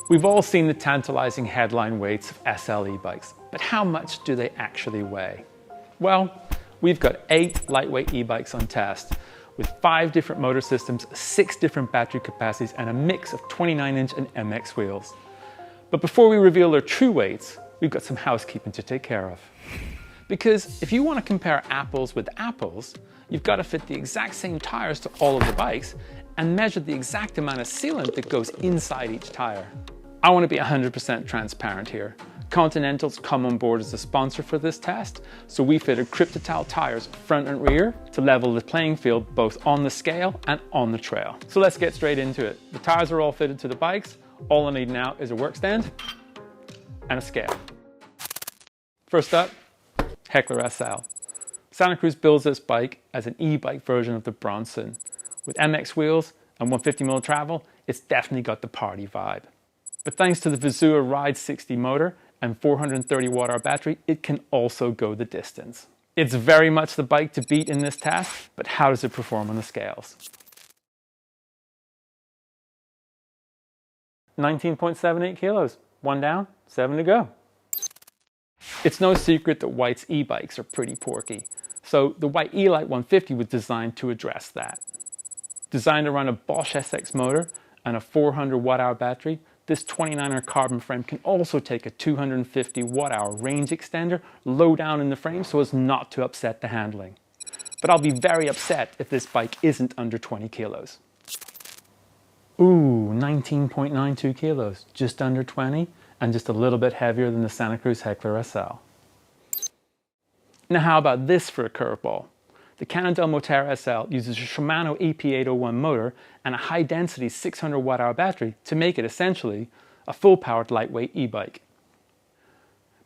We've all seen the tantalizing headline weights of SL e-bikes, but how much do they actually weigh? Well, we've got 8 lightweight e-bikes on test with 5 different motor systems, 6 different battery capacities, and a mix of 29-inch and MX wheels. But before we reveal their true weights, we've got some housekeeping to take care of. Because if you want to compare apples with apples, you've got to fit the exact same tires to all of the bikes and measure the exact amount of sealant that goes inside each tire. I want to be 100% transparent here. Continental's come on board as a sponsor for this test, so we fitted Cryptotal tires front and rear to level the playing field both on the scale and on the trail. So let's get straight into it. The tires are all fitted to the bikes. All I need now is a work stand and a scale. First up, Heckler SL. Santa Cruz builds this bike as an e-bike version of the Bronson. With MX wheels and 150mm travel, it's definitely got the party vibe. But thanks to the Fazua Ride 60 motor and 430 watt-hour battery, it can also go the distance. It's very much the bike to beat in this test, but how does it perform on the scales? 19.78 kilos, 1 down, 7 to go. It's no secret that Whyte's e-bikes are pretty porky, so the Whyte ELyte 150 was designed to address that. Designed around a Bosch SX motor and a 400 watt-hour battery, this 29er carbon frame can also take a 250 watt-hour range extender low down in the frame so as not to upset the handling. But I'll be very upset if this bike isn't under 20 kilos. Ooh, 19.92 kilos, just under 20 and just a little bit heavier than the Santa Cruz Heckler SL. Now how about this for a curveball? The Cannondale Moterra SL uses a Shimano EP801 motor and a high-density 600 watt-hour battery to make it essentially a full-powered lightweight e-bike.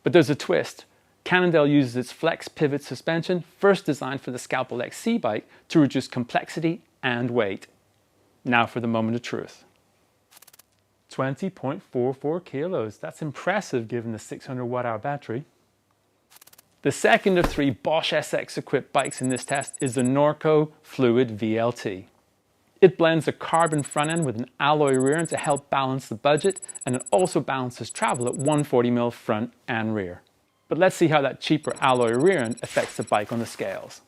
But there's a twist. Cannondale uses its flex pivot suspension, first designed for the Scalpel XC bike, to reduce complexity and weight. Now for the moment of truth. 20.44 kilos. That's impressive given the 600 watt-hour battery. The second of 3 Bosch SX equipped bikes in this test is the Norco Fluid VLT. It blends a carbon front end with an alloy rear end to help balance the budget, and it also balances travel at 140mm front and rear. But let's see how that cheaper alloy rear end affects the bike on the scales.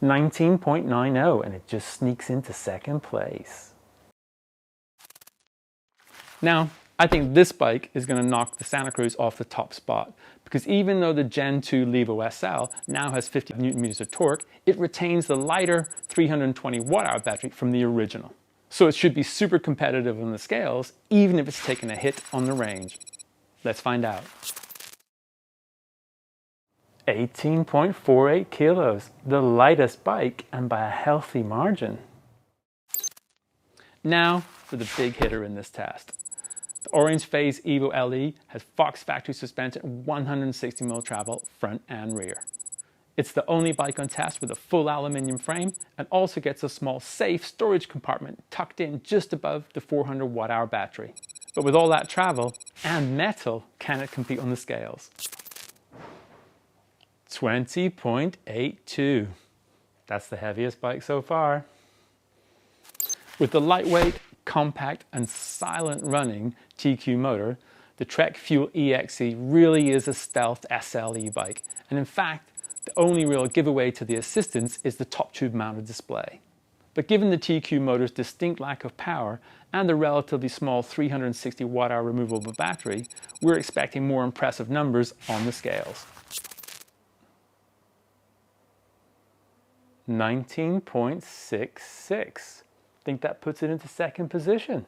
19.90, and it just sneaks into second place. Now, I think this bike is going to knock the Santa Cruz off the top spot, because even though the Gen 2 Levo SL now has 50 Nm of torque, it retains the lighter 320 watt-hour battery from the original. So it should be super competitive on the scales, even if it's taken a hit on the range. Let's find out. 18.48 kilos, the lightest bike, and by a healthy margin. Now for the big hitter in this test. The orange Phase EVO LE has Fox factory suspension and 160mm travel front and rear. It's the only bike on test with a full aluminium frame and also gets a small safe storage compartment tucked in just above the 400 watt-hour battery. But with all that travel and metal, can it compete on the scales? 20.82. That's the heaviest bike so far. With the lightweight, compact and silent running TQ motor, the Trek Fuel EXe really is a stealth SL e-bike, and in fact the only real giveaway to the assistance is the top tube mounted display. But given the TQ motor's distinct lack of power and the relatively small 360 watt-hour removable battery, we're expecting more impressive numbers on the scales. 19.66. Think that puts it into second position.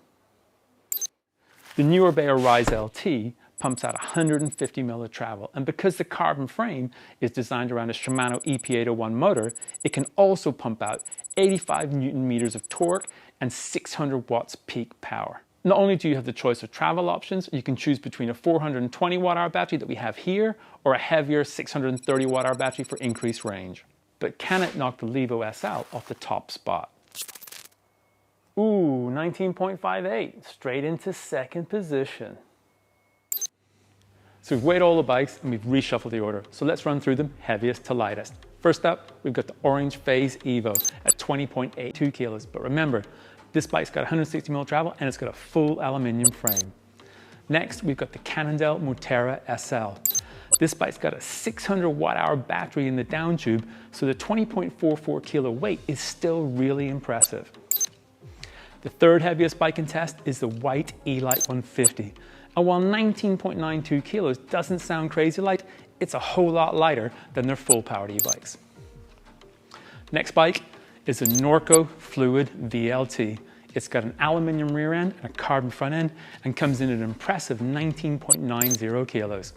The new Orbea Rise LT pumps out 150mm of travel, and because the carbon frame is designed around a Shimano EP801 motor, it can also pump out 85 Nm of torque and 600 watts peak power. Not only do you have the choice of travel options, you can choose between a 420 watt-hour battery that we have here or a heavier 630 watt-hour battery for increased range. But can it knock the Levo SL off the top spot? Ooh, 19.58, straight into second position. So we've weighed all the bikes and we've reshuffled the order. So let's run through them heaviest to lightest. First up, we've got the orange Phase EVO at 20.82 kilos. But remember, this bike's got 160mm travel and it's got a full aluminium frame. Next, we've got the Cannondale Moterra SL. This bike's got a 600 watt-hour battery in the down tube, so the 20.44 kilo weight is still really impressive. The third heaviest bike in test is the Whyte ELyte 150. And while 19.92 kilos doesn't sound crazy light, it's a whole lot lighter than their full-powered e-bikes. Next bike is the Norco Fluid VLT. It's got an aluminium rear end and a carbon front end and comes in at an impressive 19.90 kilos.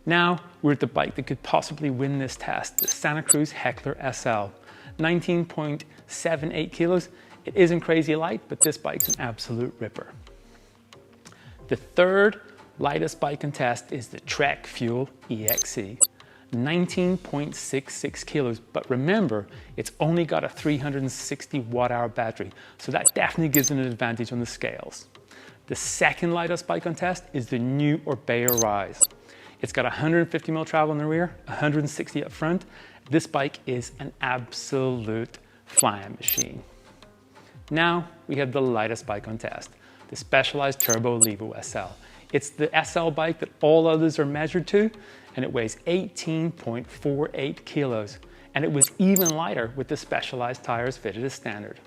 Now we're at the bike that could possibly win this test, the Santa Cruz Heckler SL. 19.78 kilos. It isn't crazy light, but this bike's an absolute ripper. The third lightest bike in test is the Trek Fuel EXe. 19.66 kilos, but remember, it's only got a 360 watt-hour battery, so that definitely gives it an advantage on the scales. The second lightest bike on test is the new Orbea Rise. It's got 150mm travel in the rear, 160 up front. This bike is an absolute flying machine. Now we have the lightest bike on test, the Specialized Turbo Levo SL. It's the SL bike that all others are measured to, and it weighs 18.48 kilos. And it was even lighter with the Specialized tires fitted as standard.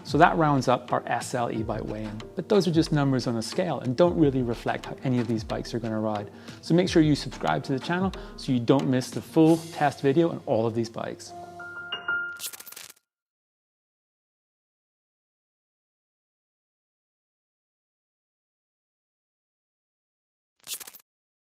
So that rounds up our SL e-bike weigh-in, but those are just numbers on a scale and don't really reflect how any of these bikes are going to ride. So make sure you subscribe to the channel so you don't miss the full test video on all of these bikes.